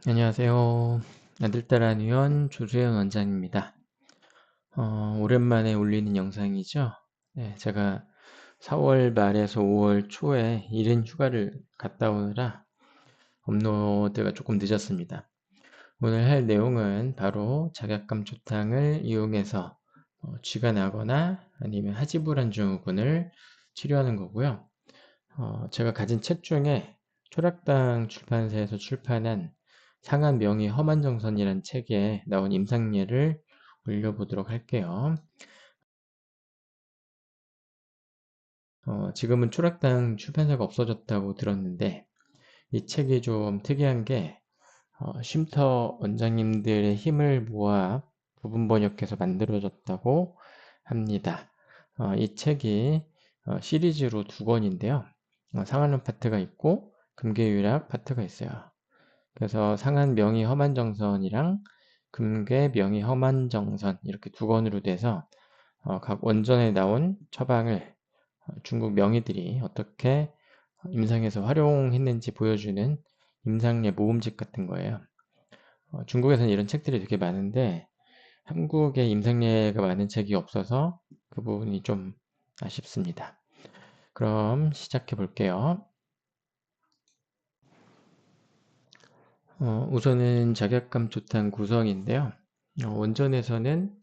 안녕하세요. 아들딸한 의원 조수영 원장입니다. 오랜만에 올리는 영상이죠. 네, 제가 4월 말에서 5월 초에 1인 휴가를 갔다 오느라 업로드가 조금 늦었습니다. 오늘 할 내용은 바로 작약감초탕을 이용해서 쥐가 나거나 아니면 하지불안 증후군을 치료하는 거고요. 제가 가진 책 중에 철학당 출판사에서 출판한 상한 명의 험한 정선이라는 책에 나온 임상예를 올려보도록 할게요. 지금은 철학당 출판사가 없어졌다고 들었는데 이 책이 좀 특이한 게 쉼터 원장님들의 힘을 모아 부분 번역해서 만들어졌다고 합니다. 이 책이 시리즈로 2권인데요. 상한론 파트가 있고 금괴유락 파트가 있어요. 그래서 상한 명의 험한정선이랑 금괴 명의 험한정선 이렇게 2권으로 돼서 각 원전에 나온 처방을 중국 명의들이 어떻게 임상에서 활용했는지 보여주는 임상예 모음집 같은 거예요. 중국에서는 이런 책들이 되게 많은데 한국에 임상예가 많은 책이 없어서 그 부분이 좀 아쉽습니다. 그럼 시작해 볼게요. 우선은 작약감 초탕 구성인데요. 원전에서는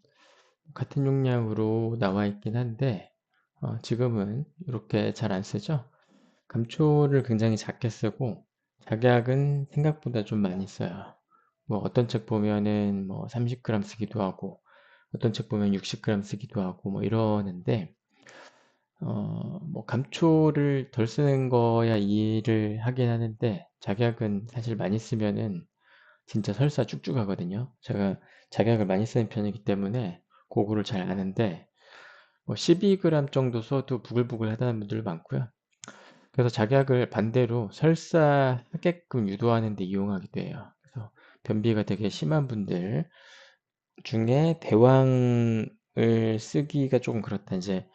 같은 용량으로 나와 있긴 한데 지금은 이렇게 잘 안 쓰죠. 감초를 굉장히 작게 쓰고 작약은 생각보다 좀 많이 써요. 뭐 어떤 책 보면은 뭐 30g 쓰기도 하고 어떤 책 보면 60g 쓰기도 하고 뭐 이러는데 뭐 감초를 덜 쓰는 거야 이해를 하긴 하는데 작약은 사실 많이 쓰면은 진짜 설사 쭉쭉 하거든요. 제가 작약을 많이 쓰는 편이기 때문에 그거를 잘 아는데 뭐 12g 정도 써도 부글부글 하다는 분들 많고요. 그래서 작약을 반대로 설사하게끔 유도하는 데 이용하기도 해요. 그래서 변비가 되게 심한 분들 중에 대왕을 쓰기가 조금 그렇다. 이제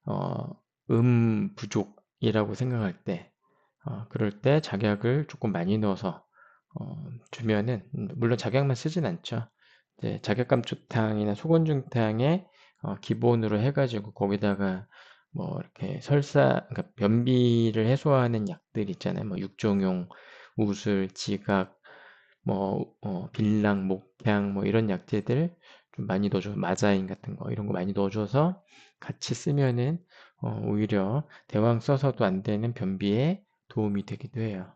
어, 부족이라고 생각할 때 그럴 때 작약을 조금 많이 넣어서 주면은 물론 작약만 쓰진 않죠. 이제 작약감초탕이나 소곤중탕에 기본으로 해가지고 거기다가 뭐 이렇게 그러니까 변비를 해소하는 약들 있잖아요. 뭐 육종용, 우술, 지각, 뭐 빌랑, 목향 뭐 이런 약재들 좀 많이 넣어줘. 마자인 같은 거 이런 거 많이 넣어줘서 같이 쓰면은 오히려 대왕 써서도 안 되는 변비에 도움이 되기도 해요.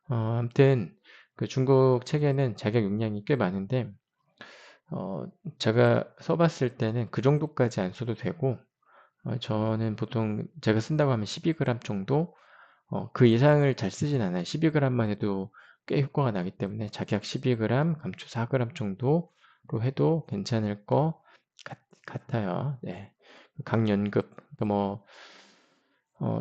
아무튼 그 중국 책에는 자격 용량이 꽤 많은데 어, 제가 써봤을 때는 그 정도까지 안 써도 되고 저는 보통 제가 쓴다고 하면 12g 정도 그 이상을 잘 쓰진 않아요. 12g만 해도 꽤 효과가 나기 때문에 작약 12g, 감초 4g 정도로 해도 괜찮을 것 같아요. 네. 강연급 그러니까 뭐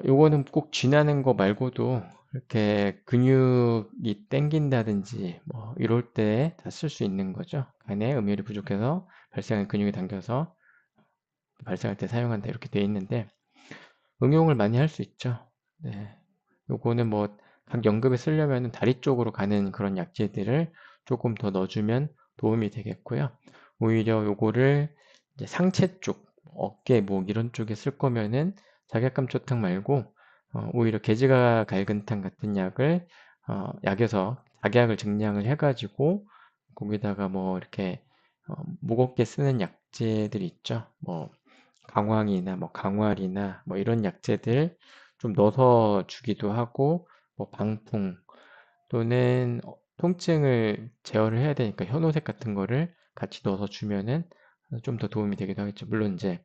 요거는 꼭 쥐나는 거 말고도 이렇게 근육이 땡긴다든지 뭐 이럴 때 다 쓸 수 있는 거죠. 간에 음혈이 부족해서 발생한 근육이 당겨서 발생할 때 사용한다 이렇게 돼 있는데 응용을 많이 할 수 있죠. 네. 요거는 뭐 각 연급에 쓰려면 다리 쪽으로 가는 그런 약재들을 조금 더 넣어주면 도움이 되겠고요. 오히려 요거를 이제 상체 쪽, 어깨, 목 이런 쪽에 쓸 거면은 작약감초탕 말고 오히려 개지가 갈근탕 같은 약을 약에서 작약을 증량을 해가지고 거기다가 뭐 이렇게 무겁게 쓰는 약재들이 있죠. 뭐 강황이나 뭐 강활이나 뭐 이런 약재들 좀 넣어서 주기도 하고 뭐 방풍 또는 통증을 제어를 해야 되니까 현오색 같은 거를 같이 넣어서 주면은 좀 더 도움이 되기도 하겠죠. 물론 이제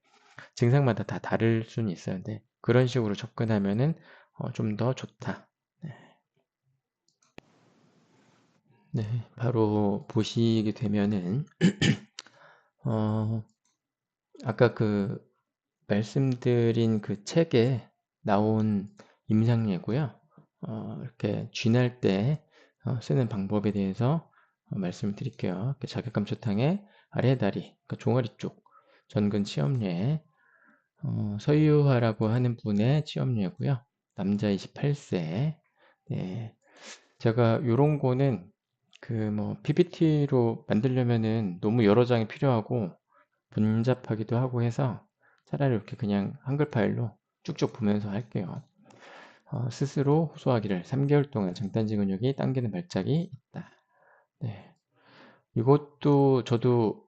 증상마다 다 다를 수는 있었는데 그런 식으로 접근하면은 좀 더 좋다. 네. 네, 바로 보시게 되면은 어, 아까 그 말씀드린 그 책에 나온 임상예고요. 이렇게 쥐날 때 쓰는 방법에 대해서 말씀을 드릴게요. 자격감초탕의 아래 다리, 그러니까 종아리 쪽 전근 치염례, 서유화라고 하는 분의 치염례고요. 남자 28세. 네, 제가 요런 거는 뭐 PPT로 만들려면은 너무 여러 장이 필요하고 번잡하기도 하고 해서 차라리 이렇게 그냥 한글 파일로 쭉쭉 보면서 할게요. 스스로 호소하기를 3개월 동안 장단지 근육이 당기는 발작이 있다. 네. 이것도 저도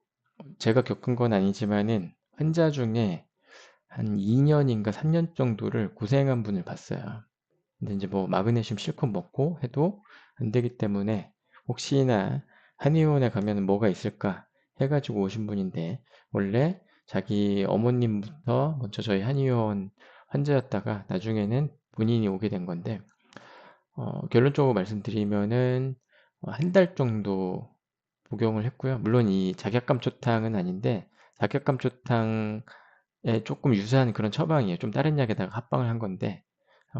제가 겪은 건 아니지만은 환자 중에 한 2년인가 3년 정도를 고생한 분을 봤어요. 근데 이제 뭐 마그네슘 실컷 먹고 해도 안 되기 때문에 혹시나 한의원에 가면 뭐가 있을까 해가지고 오신 분인데, 원래 자기 어머님부터 먼저 저희 한의원 환자였다가 나중에는 본인이 오게 된 건데, 결론적으로 말씀드리면은 한 달 정도 복용을 했고요. 물론 이 작약감초탕은 아닌데 작약감초탕에 조금 유사한 그런 처방이에요. 좀 다른 약에다가 합방을 한 건데,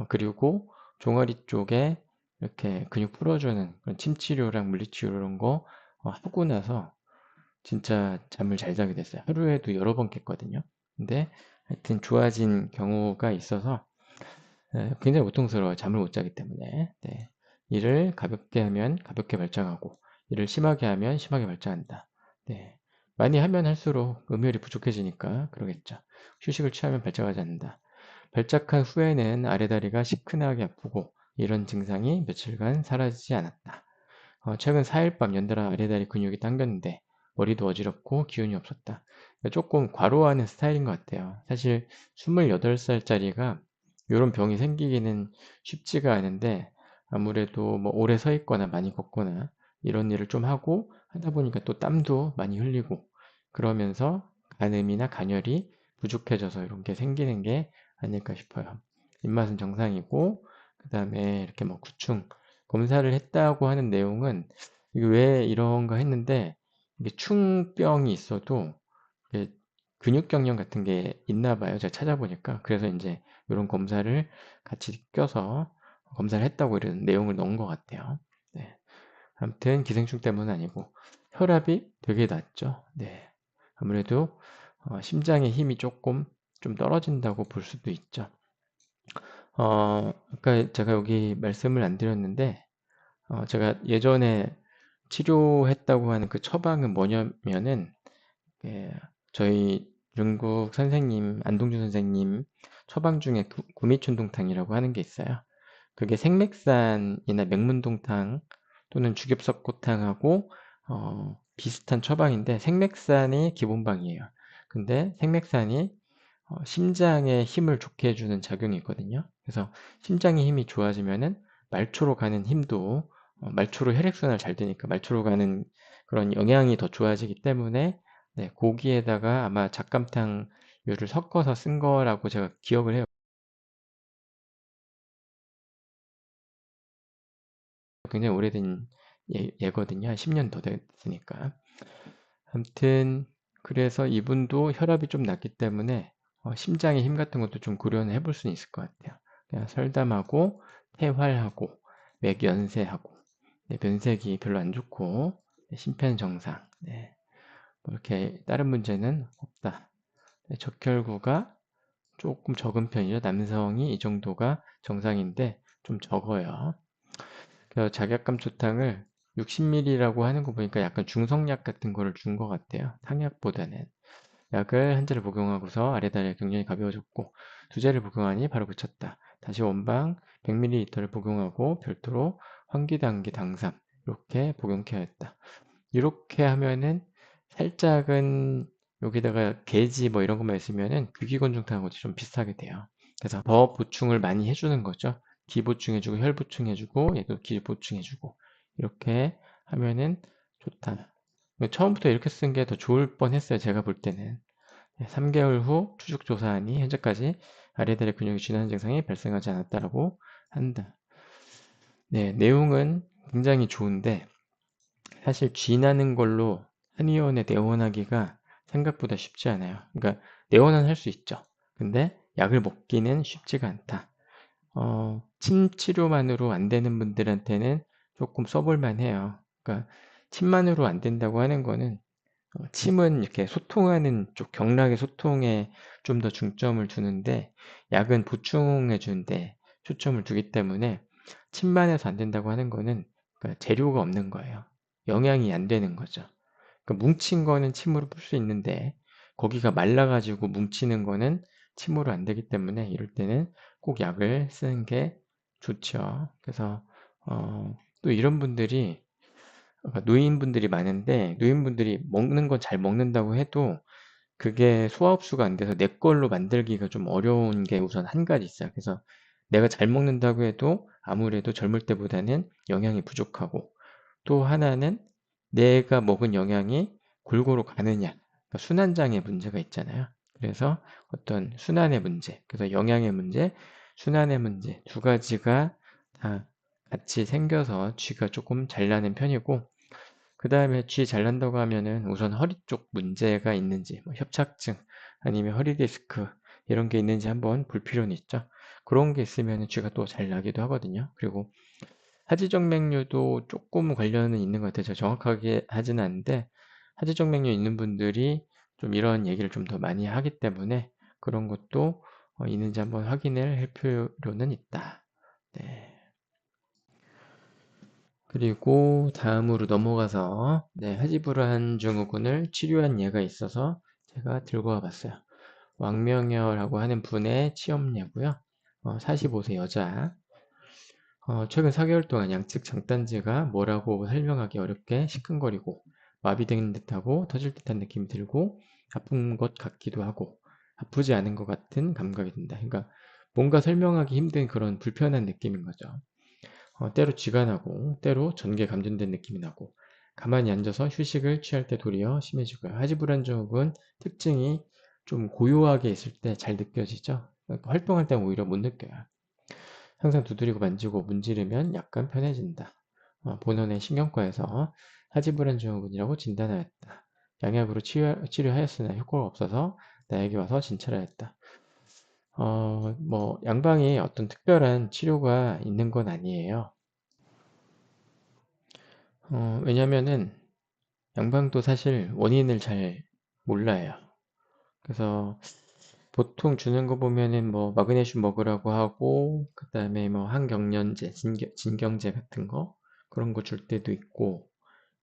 그리고 종아리 쪽에 이렇게 근육 풀어주는 그런 침치료랑 물리치료 이런 거 하고 나서 진짜 잠을 잘 자게 됐어요. 하루에도 여러 번 깼거든요. 근데 하여튼 좋아진 경우가 있어서 굉장히 고통스러워요. 잠을 못 자기 때문에. 네. 일을 가볍게 하면 가볍게 발작하고, 일을 심하게 하면 심하게 발작한다. 네. 많이 하면 할수록 음혈이 부족해지니까 그러겠죠. 휴식을 취하면 발작하지 않는다. 발작한 후에는 아래다리가 시큰하게 아프고 이런 증상이 며칠간 사라지지 않았다. 최근 4일 밤 연달아 아래다리 근육이 당겼는데 머리도 어지럽고 기운이 없었다. 조금 과로하는 스타일인 것 같아요. 사실 28살짜리가 이런 병이 생기기는 쉽지가 않은데, 아무래도 뭐 오래 서 있거나 많이 걷거나 이런 일을 좀 하고 하다 보니까 또 땀도 많이 흘리고 그러면서 간음이나 간열이 부족해져서 이런 게 생기는 게 아닐까 싶어요. 입맛은 정상이고, 그 다음에 이렇게 뭐 구충 검사를 했다고 하는 내용은 이게 왜 이런가 했는데, 이게 충병이 있어도 이게 근육경련 같은 게 있나 봐요. 제가 찾아보니까. 그래서 이제 이런 검사를 같이 껴서 검사를 했다고 이런 내용을 넣은 것 같아요. 네. 아무튼 기생충 때문은 아니고 혈압이 되게 낮죠. 네. 아무래도 심장의 힘이 조금 좀 떨어진다고 볼 수도 있죠. 아까 제가 여기 말씀을 안 드렸는데, 제가 예전에 치료했다고 하는 그 처방은 뭐냐면은, 예, 저희 중국 선생님, 안동준 선생님 처방 중에 구미춘동탕이라고 하는 게 있어요. 그게 생맥산이나 맥문동탕 또는 주겹석고탕하고 비슷한 처방인데, 생맥산이 기본방이에요. 근데 생맥산이 심장에 힘을 좋게 해주는 작용이 있거든요. 그래서 심장의 힘이 좋아지면은 말초로 가는 힘도, 말초로 혈액순환 잘 되니까 말초로 가는 그런 영향이 더 좋아지기 때문에, 네, 고기에다가 아마 작감탕류를 섞어서 쓴 거라고 제가 기억을 해요. 굉장히 오래된 예거든요. 한 10년 더 됐으니까. 아무튼 그래서 이분도 혈압이 좀 낮기 때문에 심장의 힘 같은 것도 좀 고려는 해볼 수는 있을 것 같아요. 그냥 설담하고 퇴활하고 맥연세하고, 네, 면색이 별로 안 좋고, 네, 심폐는 정상, 네, 뭐 이렇게 다른 문제는 없다. 네, 적혈구가 조금 적은 편이죠. 남성이 이 정도가 정상인데 좀 적어요. 그래서 작약감초탕을 60ml라고 하는 거 보니까 약간 중성약 같은 거를 준 것 같아요. 탕약보다는. 약을 한 잔을 복용하고서 아래다리가 굉장히 가벼워졌고, 두 잔을 복용하니 바로 그쳤다. 다시 원방 100ml를 복용하고 별도로 환기당기 당삼 이렇게 복용해야 했다. 이렇게 하면은 살짝은 여기다가 게지 뭐 이런 것만 있으면은 귀기곤충탕하고 좀 비슷하게 돼요. 그래서 더 보충을 많이 해주는 거죠. 기 보충해주고 혈 보충해주고 얘도 기 보충해주고 이렇게 하면은 좋다. 처음부터 이렇게 쓴 게 더 좋을 뻔했어요. 제가 볼 때는. 3개월 후 추적 조사하니 현재까지 아래다리 근육이 쥐나는 증상이 발생하지 않았다라고 한다. 네, 내용은 굉장히 좋은데 사실 쥐나는 걸로 한의원에 내원하기가 생각보다 쉽지 않아요. 그러니까 내원은 할 수 있죠. 근데 약을 먹기는 쉽지가 않다. 침 치료만으로 안 되는 분들한테는 조금 써볼만 해요. 그러니까 침만으로 안 된다고 하는 거는, 침은 이렇게 소통하는 쪽, 경락의 소통에 좀 더 중점을 두는데, 약은 보충해 주는데 초점을 두기 때문에 침만 해서 안 된다고 하는 거는 그러니까 재료가 없는 거예요. 영양이 안 되는 거죠. 그러니까 뭉친 거는 침으로 풀 수 있는데 거기가 말라가지고 뭉치는 거는 침으로 안 되기 때문에 이럴 때는 꼭 약을 쓰는 게 좋죠. 그래서 또 이런 분들이 노인분들이 많은데 노인분들이 먹는 건 잘 먹는다고 해도 그게 소화 흡수가 안 돼서 내 걸로 만들기가 좀 어려운 게 우선 한 가지 있어요. 그래서 내가 잘 먹는다고 해도 아무래도 젊을 때보다는 영양이 부족하고 또 하나는 내가 먹은 영양이 골고루 가느냐. 그러니까 순환장애 문제가 있잖아요. 그래서 어떤 순환의 문제, 그래서 영양의 문제, 순환의 문제 두 가지가 다 같이 생겨서 쥐가 조금 잘 나는 편이고 그 다음에 쥐 잘 난다고 하면은 우선 허리 쪽 문제가 있는지 뭐 협착증 아니면 허리 디스크 이런 게 있는지 한번 볼 필요는 있죠. 그런 게 있으면 쥐가 또 잘 나기도 하거든요. 그리고 하지정맥류도 조금 관련은 있는 것 같아요. 제가 정확하게 하지는 않는데 하지정맥류 있는 분들이 좀 이런 얘기를 좀 더 많이 하기 때문에 그런 것도 있는지 한번 확인을 할 필요는 있다. 네. 그리고 다음으로 넘어가서 네, 하지불안 증후군을 치료한 예가 있어서 제가 들고 와봤어요. 왕명열하고 하는 분의 치험예고요. 45세 여자. 최근 4개월 동안 양측 장단지가 뭐라고 설명하기 어렵게 시큰거리고 마비된 듯하고 터질 듯한 느낌이 들고 아픈 것 같기도 하고 아프지 않은 것 같은 감각이 든다. 그러니까 뭔가 설명하기 힘든 그런 불편한 느낌인 거죠. 때로 쥐가 나고 때로 전개 감전된 느낌이 나고 가만히 앉아서 휴식을 취할 때 도리어 심해지고요. 하지불안증후군 특징이 좀 고요하게 있을 때 잘 느껴지죠. 그러니까 활동할 때 오히려 못 느껴요. 항상 두드리고 만지고 문지르면 약간 편해진다. 본원의 신경과에서 하지불안증후군이라고 진단하였다. 양약으로 치료하였으나 효과가 없어서 나에게 와서 진찰하였다. 뭐 양방에 어떤 특별한 치료가 있는 건 아니에요. 왜냐면은 양방도 사실 원인을 잘 몰라요. 그래서 보통 주는 거 보면은 뭐 마그네슘 먹으라고 하고 그다음에 뭐 항경련제, 진경제 같은 거 그런 거 줄 때도 있고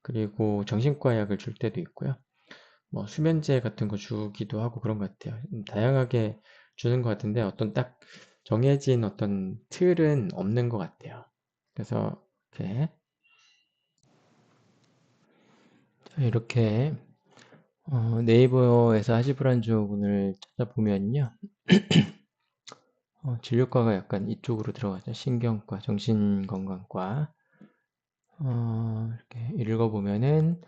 그리고 정신과 약을 줄 때도 있고요. 뭐 수면제 같은 거 주기도 하고 그런 것 같아요. 다양하게 주는 것 같은데 어떤 딱 정해진 어떤 틀은 없는 것 같아요. 그래서 이렇게 네이버에서 하지불안증후군을 찾아보면요. 진료과가 약간 이쪽으로 들어가죠. 신경과, 정신건강과. 이렇게 읽어보면은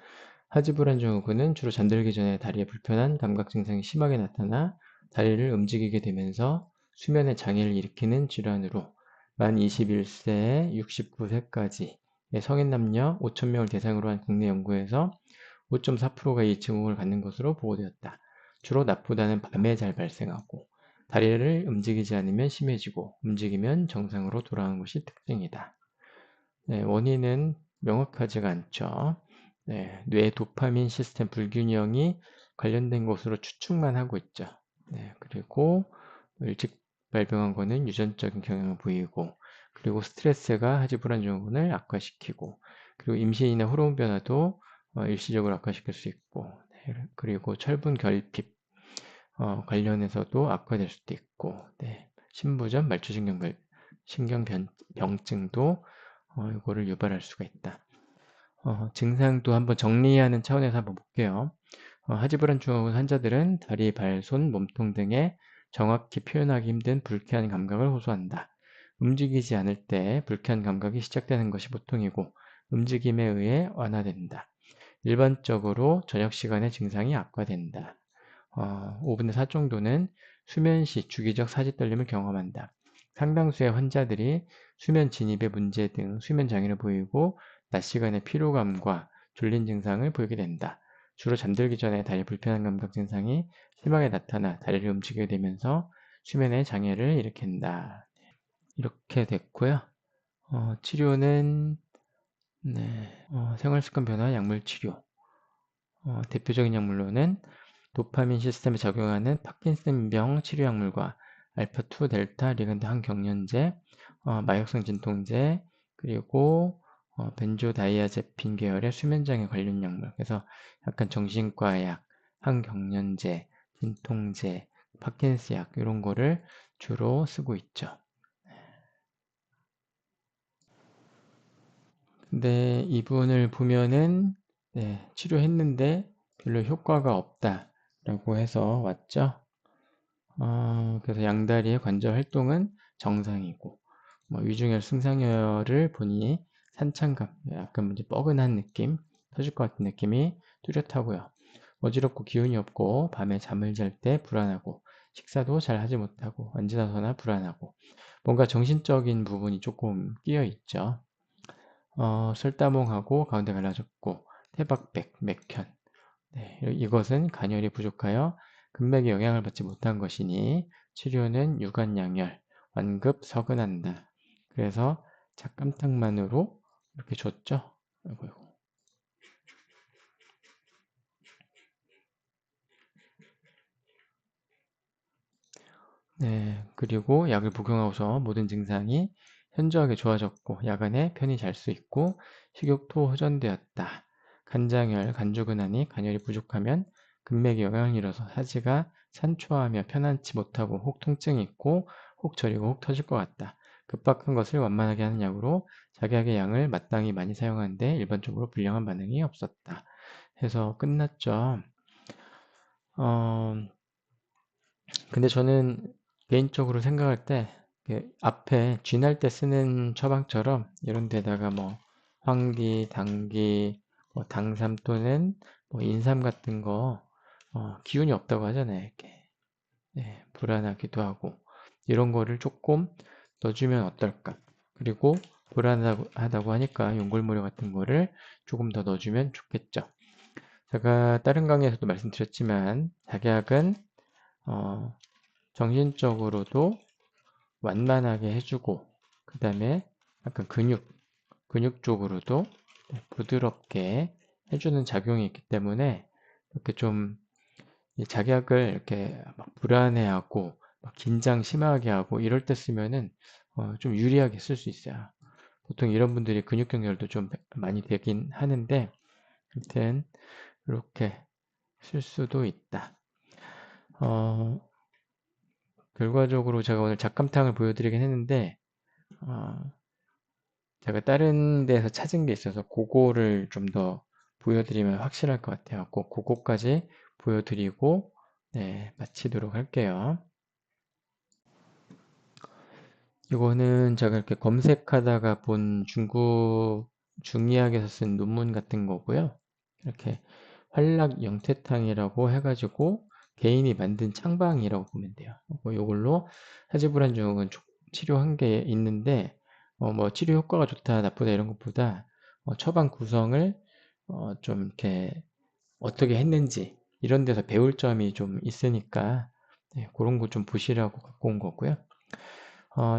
하지불안증후군은 주로 잠들기 전에 다리에 불편한 감각 증상이 심하게 나타나 다리를 움직이게 되면서 수면에 장애를 일으키는 질환으로 만 21세 69세까지 성인 남녀 5,000명을 대상으로 한 국내 연구에서 5.4%가 이 증후군을 갖는 것으로 보고되었다. 주로 낮보다는 밤에 잘 발생하고 다리를 움직이지 않으면 심해지고 움직이면 정상으로 돌아오는 것이 특징이다. 네, 원인은 명확하지가 않죠. 네, 뇌 도파민 시스템 불균형이 관련된 것으로 추측만 하고 있죠. 네, 그리고 일찍 발병한 거는 유전적인 경향을 보이고 그리고 스트레스가 하지불안 증후군을 악화시키고 그리고 임신이나 호르몬 변화도 일시적으로 악화시킬 수 있고 네, 그리고 철분 결핍 관련해서도 악화될 수도 있고 네, 신부전 신경병증도 이거를 유발할 수가 있다. 증상도 한번 정리하는 차원에서 한번 볼게요. 하지불안 증후군 환자들은 다리, 발, 손, 몸통 등에 정확히 표현하기 힘든 불쾌한 감각을 호소한다. 움직이지 않을 때 불쾌한 감각이 시작되는 것이 보통이고 움직임에 의해 완화된다. 일반적으로 저녁 시간에 증상이 악화된다. 5분의 4 정도는 수면 시 주기적 사지 떨림을 경험한다. 상당수의 환자들이 수면 진입의 문제 등 수면 장애를 보이고 낮 시간에 피로감과 졸린 증상을 보이게 된다. 주로 잠들기 전에 다리 불편한 감각 증상이 심하게 나타나 다리를 움직이게 되면서 수면에 장애를 일으킨다. 이렇게 됐고요. 치료는 생활습관 변화 약물 치료. 대표적인 약물로는 도파민 시스템에 적용하는 파킨슨병 치료약물과 알파2 델타 리간드 항경련제, 마약성 진통제, 그리고 벤조다이아제핀 계열의 수면장애 관련 약물. 그래서 약간 정신과 약, 항경련제, 진통제, 파킨스 약 이런 거를 주로 쓰고 있죠. 근데 이분을 보면은 치료했는데 별로 효과가 없다라고 해서 왔죠. 그래서 양다리의 관절 활동은 정상이고 위중혈 승상열을 보니 산창감, 약간 이제 뻐근한 느낌, 터질 것 같은 느낌이 뚜렷하고요. 어지럽고 기운이 없고 밤에 잠을 잘 때 불안하고 식사도 잘 하지 못하고 앉으나서나 불안하고 뭔가 정신적인 부분이 조금 끼어 있죠. 설다몽하고 가운데 갈라졌고 태박백, 맥현. 이것은 간혈이 부족하여 근맥에 영향을 받지 못한 것이니 치료는 유관양혈, 완급 서근한다. 그래서 작감탕만으로 이렇게 줬죠. 아이고, 아이고. 네, 그리고 약을 복용하고서 모든 증상이 현저하게 좋아졌고 야간에 편히 잘 수 있고 식욕도 호전되었다. 간장열, 간주근하니 간열이 부족하면 근맥에 영향을 잃어서 하지가 산초하며 편안치 못하고 혹 통증이 있고 혹 저리고 혹 터질 것 같다. 급박한 것을 완만하게 하는 약으로 자기약의 양을 마땅히 많이 사용하는데 일반적으로 불량한 반응이 없었다. 해서 끝났죠. 어, 근데 저는 개인적으로 생각할 때 앞에 쥐날 때 쓰는 처방처럼 이런 데다가 황기, 당기, 당삼 또는 인삼 같은 거 기운이 없다고 하잖아요. 이렇게 불안하기도 하고 이런 거를 조금 넣어주면 어떨까? 그리고 불안하다고 하니까 용골무료 같은 거를 조금 더 넣어주면 좋겠죠. 제가 다른 강의에서도 말씀드렸지만 작약은 정신적으로도 완만하게 해주고 그 다음에 약간 근육 쪽으로도 부드럽게 해주는 작용이 있기 때문에 이렇게 좀 작약을 이렇게 막 불안해하고 막 긴장 심하게 하고 이럴 때 쓰면은 좀 유리하게 쓸 수 있어요. 보통 이런 분들이 근육 경련도 좀 많이 되긴 하는데 아무튼 이렇게 쓸 수도 있다. 결과적으로 제가 오늘 작감탕을 보여드리긴 했는데 어, 제가 다른 데서 찾은 게 있어서 그거를 좀 더 보여드리면 확실할 것 같아요. 꼭 그거까지 보여드리고 마치도록 할게요. 이거는 제가 이렇게 검색하다가 본 중국 중의학에서 쓴 논문 같은 거고요. 이렇게 활락 영태탕이라고 해가지고 개인이 만든 창방이라고 보면 돼요. 이걸로 하지불안증후군 치료한 게 있는데 치료 효과가 좋다 나쁘다 이런 것보다 처방 구성을 좀 이렇게 어떻게 했는지 이런 데서 배울 점이 좀 있으니까 그런 거 좀 보시라고 갖고 온 거고요.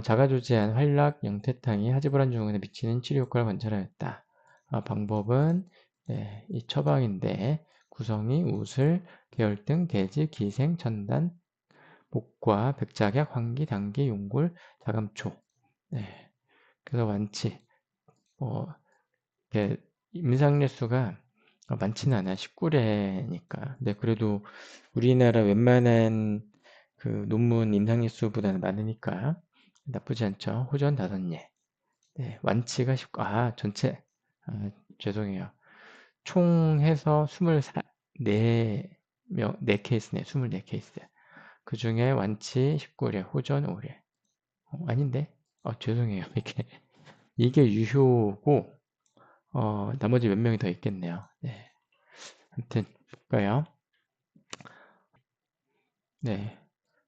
자가조제한 활락 영태탕이 하지불안 증후군에 미치는 치료 효과를 관찰하였다. 방법은 이 처방인데 구성이 우슬, 계열등, 대지, 기생, 천단, 목과, 백작약, 황기, 당기, 용골, 자감초. 그래서 완치. 이렇게 임상례수가 많지는 않아. 19례니까. 근데 그래도 우리나라 웬만한 그 논문 임상례수보다는 많으니까 나쁘지 않죠. 호전 5예. 완치가 19, 전체. 죄송해요. 총 해서 24명, 4케이스네. 24케이스. 그 중에 완치 19례, 호전 5례. 아닌데? 죄송해요. 이게 유효고, 나머지 몇 명이 더 있겠네요. 아무튼, 볼까요?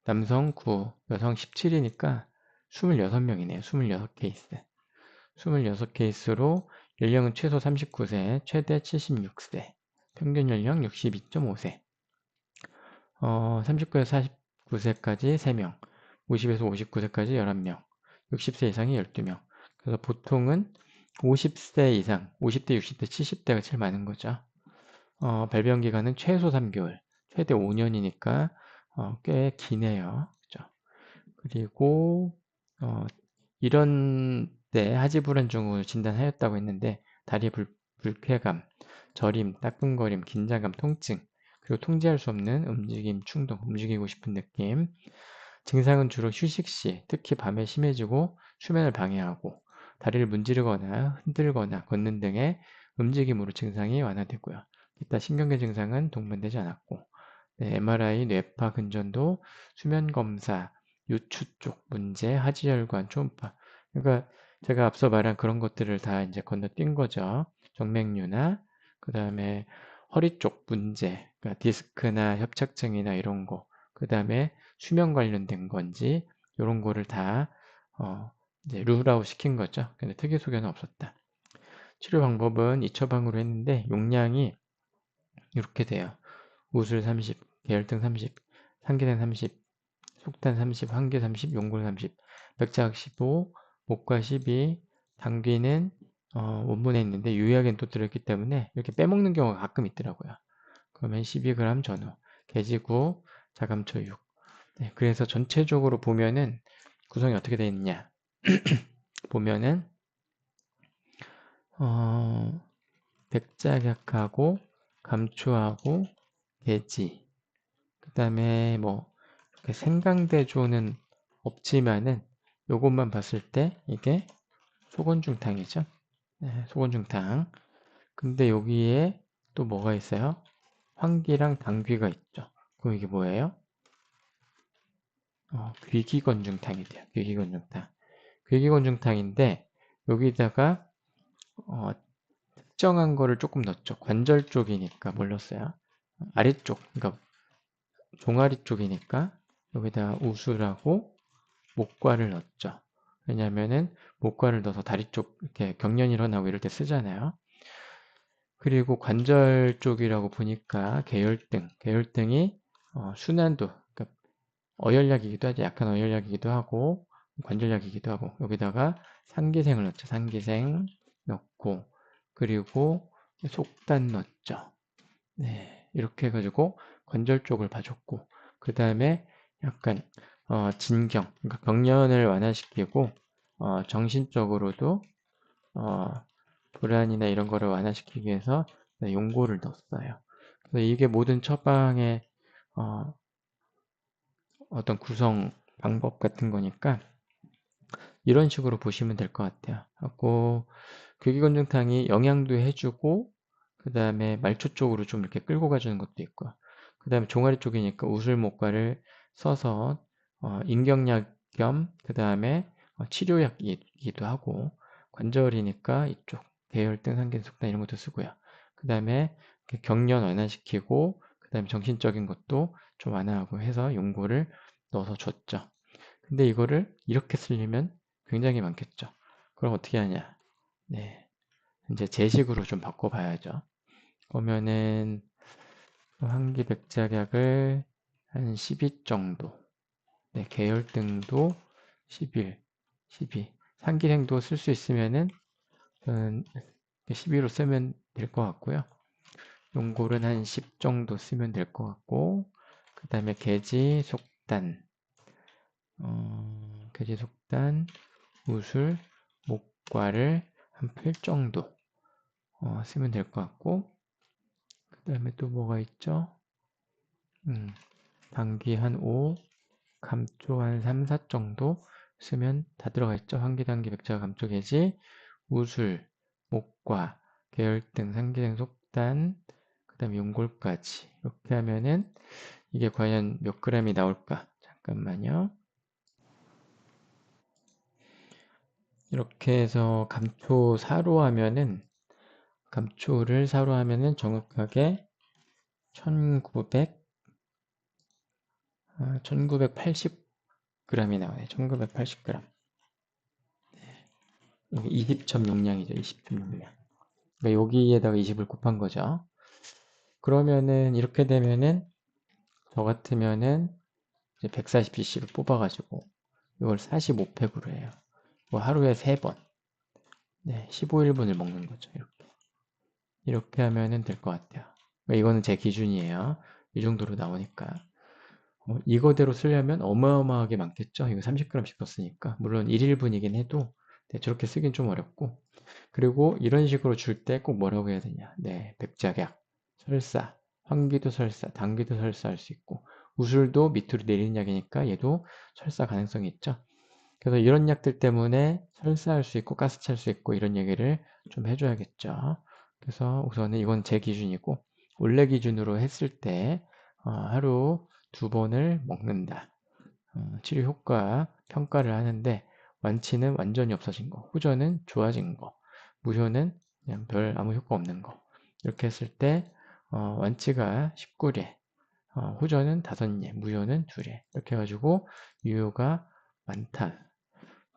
남성 9, 여성 17이니까 26명이네요. 26케이스. 26케이스로 연령은 최소 39세, 최대 76세, 평균 연령 62.5세. 39에서 49세까지 3명, 50에서 59세까지 11명, 60세 이상이 12명. 그래서 보통은 50세 이상, 50대, 60대, 70대가 제일 많은 거죠. 발병 기간은 최소 3개월, 최대 5년이니까 꽤 기네요. 그죠? 그리고 이런 때 하지불안증후를 진단하였다고 했는데 다리 불쾌감, 저림, 따끔거림, 긴장감, 통증, 그리고 통제할 수 없는 움직임, 충동, 움직이고 싶은 느낌. 증상은 주로 휴식 시, 특히 밤에 심해지고 수면을 방해하고 다리를 문지르거나 흔들거나 걷는 등의 움직임으로 증상이 완화되고요. 기타 신경계 증상은 동반되지 않았고 네, MRI, 뇌파 근전도, 수면 검사, 요추 쪽 문제, 하지혈관, 초음파. 그러니까 제가 앞서 말한 그런 것들을 다 이제 건너뛴 거죠. 정맥류나 그 다음에 허리 쪽 문제, 그러니까 디스크나 협착증이나 이런 거. 그 다음에 수면 관련된 건지 이런 거를 다 이제 룰아웃 시킨 거죠. 근데 특이 소견은 없었다. 치료 방법은 2처방으로 했는데 용량이 이렇게 돼요. 우술 30, 계열등 30, 상기된 30, 속단 30, 환기 30, 용골 30, 백자각 15, 목과 12, 당귀는 원본에 있는데 유의하게는 또 들어있기 때문에 이렇게 빼먹는 경우가 가끔 있더라고요. 그러면 12g 전후, 개지구, 자감초 6. 네, 그래서 전체적으로 보면은 구성이 어떻게 되어 있냐 보면은 백자각하고 감초하고 개지, 그 다음에 뭐 생강대조는 없지만은 요것만 봤을 때 이게 소곤중탕이죠. 네, 소곤중탕. 근데 여기에 또 뭐가 있어요? 황기랑 당귀가 있죠. 그럼 이게 뭐예요? 귀기건중탕이 돼요. 귀기건중탕. 귀기건중탕인데 여기다가 특정한 거를 조금 넣었죠. 관절 쪽이니까 뭘 넣었어요? 아래쪽, 그러니까 종아리 쪽이니까 여기다 우술하고 목과를 넣었죠. 왜냐면은 목과를 넣어서 다리 쪽 이렇게 경련이 일어나고 이럴 때 쓰잖아요. 그리고 관절 쪽이라고 보니까 계열등, 계열등이 순환도, 그러니까 어혈약이기도 하죠. 약간 어혈약이기도 하고 관절약이기도 하고 여기다가 상기생을 넣죠. 상기생 넣고 그리고 속단 넣었죠. 네, 이렇게 해가지고 관절 쪽을 봐줬고 그 다음에 약간 진경, 그러니까 경련을 완화시키고 정신적으로도 불안이나 이런 거를 완화시키기 위해서 용고를 넣었어요. 그래서 이게 모든 처방의 어떤 구성 방법 같은 거니까 이런 식으로 보시면 될 것 같아요. 하고 괴기건중탕이 영양도 해주고 그 다음에 말초 쪽으로 좀 이렇게 끌고 가주는 것도 있고 그 다음에 종아리 쪽이니까 우술목과를 써서 인경약 겸 그 다음에 치료약이기도 하고 관절이니까 이쪽 계열등, 상기, 속단 이런 것도 쓰고요. 그 다음에 경련 완화시키고 그 다음에 정신적인 것도 좀 완화하고 해서 용고를 넣어서 줬죠. 근데 이거를 이렇게 쓰려면 굉장히 많겠죠. 그럼 어떻게 하냐? 네, 이제 제식으로 좀 바꿔봐야죠. 그러면은 환기백작약을 한 12 정도, 네, 계열등도 11, 12, 상기생도 쓸 수 있으면은 12로 쓰면 될 것 같고요. 용골은 한 10 정도 쓰면 될 것 같고, 그 다음에 계지, 속단, 계지, 속단, 우술, 목과를 한 8 정도 쓰면 될 것 같고, 그 다음에 또 뭐가 있죠? 당귀 한 5, 감초 한 3, 4 정도 쓰면 다 들어가 있죠. 환기당귀, 백자, 감초, 계지, 우술, 목과, 계열등, 상기생, 속단, 그 다음에 용골까지 이렇게 하면은 이게 과연 몇 g이 나올까? 잠깐만요. 이렇게 해서 감초 4로 하면은 감초를 4로 하면은 정확하게 1980g이 나오네. 1980g. 이게 20점 용량이죠. 20점 용량. 그러니까 여기에다가 20을 곱한 거죠. 그러면은 이렇게 되면은 저 같으면은 이제 140cc를 뽑아가지고 이걸 45팩으로 해요. 뭐 하루에 3번. 네, 15일분을 먹는 거죠. 이렇게 하면은 될 것 같아요. 그러니까 이거는 제 기준이에요. 이 정도로 나오니까. 이거대로 쓰려면 어마어마하게 많겠죠. 이거 30g씩 썼으니까. 물론 1일분이긴 해도 네, 저렇게 쓰긴 좀 어렵고, 그리고 이런 식으로 줄 때 꼭 뭐라고 해야 되냐. 네, 백작약, 설사, 환기도 설사, 당기도 설사할 수 있고, 우술도 밑으로 내리는 약이니까 얘도 설사 가능성이 있죠. 그래서 이런 약들 때문에 설사할 수 있고 가스 찰 수 있고 이런 얘기를 좀 해줘야겠죠. 그래서 우선은 이건 제 기준이고, 원래 기준으로 했을 때 하루 2번을 먹는다. 치료 효과 평가를 하는데, 완치는 완전히 없어진 거, 후전은 좋아진 거, 무효는 그냥 별 아무 효과 없는 거. 이렇게 했을 때 완치가 19례, 후전은 5례, 무효는 2례. 이렇게 해가지고 유효가 많다.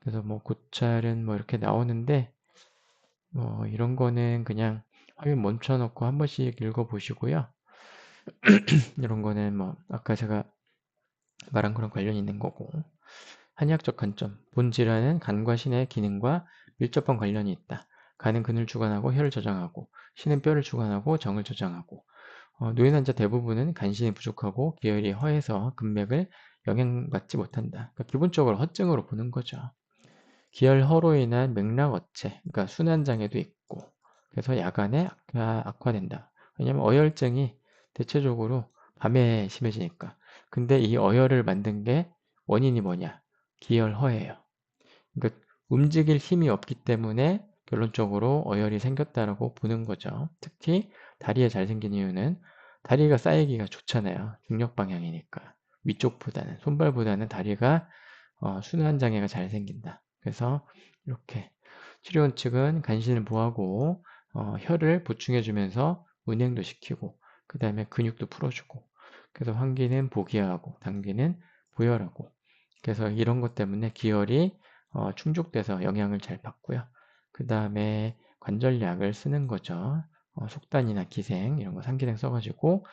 그래서 뭐 고찰은 뭐 이렇게 나오는데, 뭐 이런 거는 그냥 화면 멈춰놓고 한 번씩 읽어보시고요. 이런 거는 뭐 아까 제가 말한 거랑 관련이 있는 거고, 한의학적 관점, 본 질환은 간과 신의 기능과 밀접한 관련이 있다. 간은 근을 주관하고 혈을 저장하고, 신은 뼈를 주관하고 정을 저장하고, 노인 환자 대부분은 간신이 부족하고 기혈이 허해서 근맥을 영향받지 못한다. 그러니까 기본적으로 허증으로 보는 거죠. 기혈허로 인한 맥락 어체, 그러니까 순환장애도 있고, 그래서 야간에 악화된다. 왜냐하면 어혈증이 대체적으로 밤에 심해지니까. 근데 이 어혈을 만든 게 원인이 뭐냐? 기혈허예요. 그러니까 움직일 힘이 없기 때문에 결론적으로 어혈이 생겼다라고 보는 거죠. 특히 다리에 잘 생긴 이유는 다리가 쌓이기가 좋잖아요. 중력 방향이니까. 위쪽보다는, 손발보다는 다리가 순환장애가 잘 생긴다. 그래서 이렇게 치료 원칙은 간신을 보호하고 혈을 보충해주면서 운행도 시키고, 그 다음에 근육도 풀어주고, 그래서 환기는 보기하고 당기는 보혈하고, 그래서 이런 것 때문에 기혈이 충족돼서 영향을 잘 받고요. 그 다음에 관절약을 쓰는 거죠. 속단이나 기생 이런 거 상기생 써가지고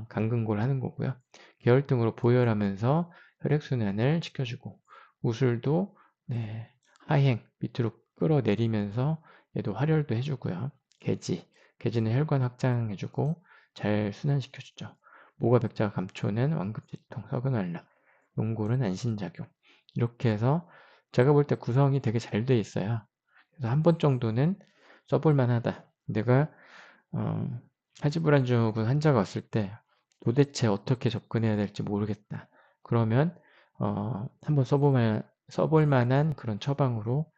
강근골 하는 거고요. 계열등으로 보혈하면서 혈액순환을 시켜주고, 우술도 네, 하행 밑으로 끌어내리면서 얘도 활혈도 해주고요. 개지는 혈관 확장해주고 잘 순환시켜주죠. 모과 백자 감초는 완급지통, 서근활락, 용골은 안신작용. 이렇게 해서 제가 볼 때 구성이 되게 잘 돼 있어요. 그래서 한 번 정도는 써볼 만하다. 내가 하지불안증후군 환자가 왔을 때 도대체 어떻게 접근해야 될지 모르겠다. 그러면 한번 써볼 만한 그런 처방으로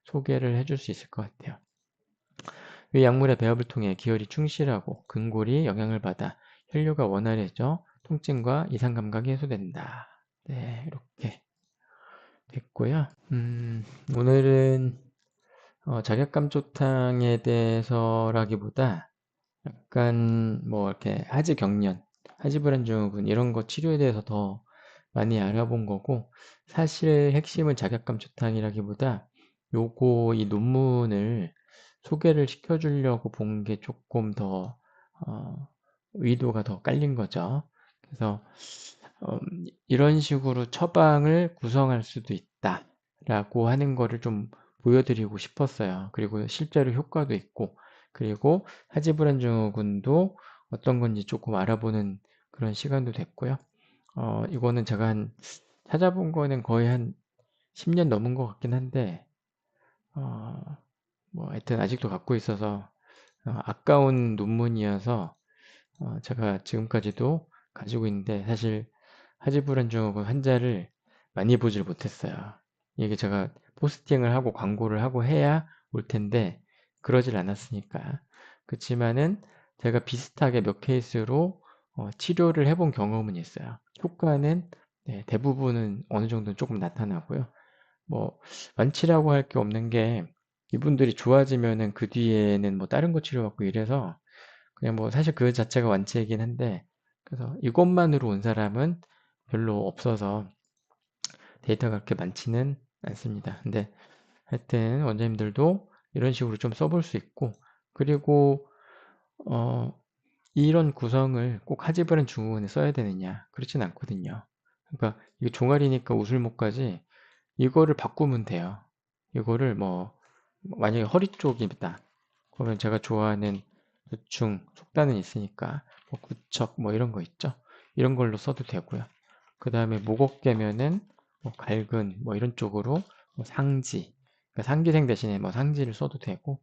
소개를 해줄 수 있을 것 같아요. 이 약물의 배합을 통해 기혈이 충실하고 근골이 영향을 받아 혈류가 원활해져 통증과 이상 감각이 해소된다. 네, 이렇게 됐고요. 오늘은 자격감초탕에 대해서라기보다 약간 뭐 이렇게 하지 경련, 하지 불안증후군 이런 거 치료에 대해서 더 많이 알아본 거고, 사실 핵심은 자격감 초탕이라기보다 요거 이 논문을 소개를 시켜주려고 본 게 조금 더 의도가 더 깔린 거죠. 그래서 이런 식으로 처방을 구성할 수도 있다라고 하는 거를 좀 보여드리고 싶었어요. 그리고 실제로 효과도 있고, 그리고 하지불안증후군도 어떤 건지 조금 알아보는 그런 시간도 됐고요. 이거는 제가 찾아본 거는 거의 한 10년 넘은 것 같긴 한데, 어, 뭐 하여튼 아직도 갖고 있어서 아까운 논문이어서 제가 지금까지도 가지고 있는데, 사실 하지불안증후군 환자를 많이 보질 못했어요. 이게 제가 포스팅을 하고 광고를 하고 해야 올 텐데 그러질 않았으니까. 그렇지만은 제가 비슷하게 몇 케이스로 치료를 해본 경험은 있어요. 효과는 네, 대부분은 어느 정도는 조금 나타나고요. 뭐 완치라고 할 게 없는 게, 이분들이 좋아지면은 그 뒤에는 뭐 다른 거 치료받고 이래서 그냥 뭐 사실 그 자체가 완치이긴 한데, 그래서 이것만으로 온 사람은 별로 없어서 데이터가 그렇게 많지는 않습니다. 근데 하여튼 원장님들도 이런 식으로 좀 써볼 수 있고, 그리고 어, 이런 구성을 꼭 하지불안 증후군에 써야 되느냐, 그렇진 않거든요. 그러니까 이게 종아리니까 우술목까지 이거를 바꾸면 돼요. 이거를 뭐 만약에 허리 쪽이다 그러면 제가 좋아하는 대충 속단은 있으니까 뭐 구척 뭐 이런 거 있죠. 이런 걸로 써도 되고요. 그 다음에 목 어깨면은 뭐 갈근 뭐 이런 쪽으로 뭐 상지, 그러니까 상기생 대신에 뭐 상지를 써도 되고,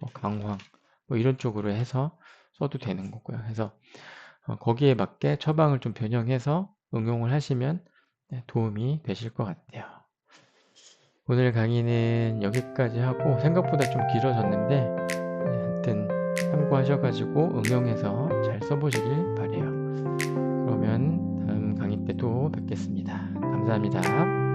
뭐 강황, 뭐 이런 쪽으로 해서 써도 되는 거고요. 그래서 거기에 맞게 처방을 좀 변형해서 응용을 하시면 네, 도움이 되실 것 같아요. 오늘 강의는 여기까지 하고 생각보다 좀 길어졌는데 네, 하여튼 참고하셔가지고 응용해서 잘 써보시길 바래요. 그러면 다음 강의 때 또 뵙겠습니다. 감사합니다.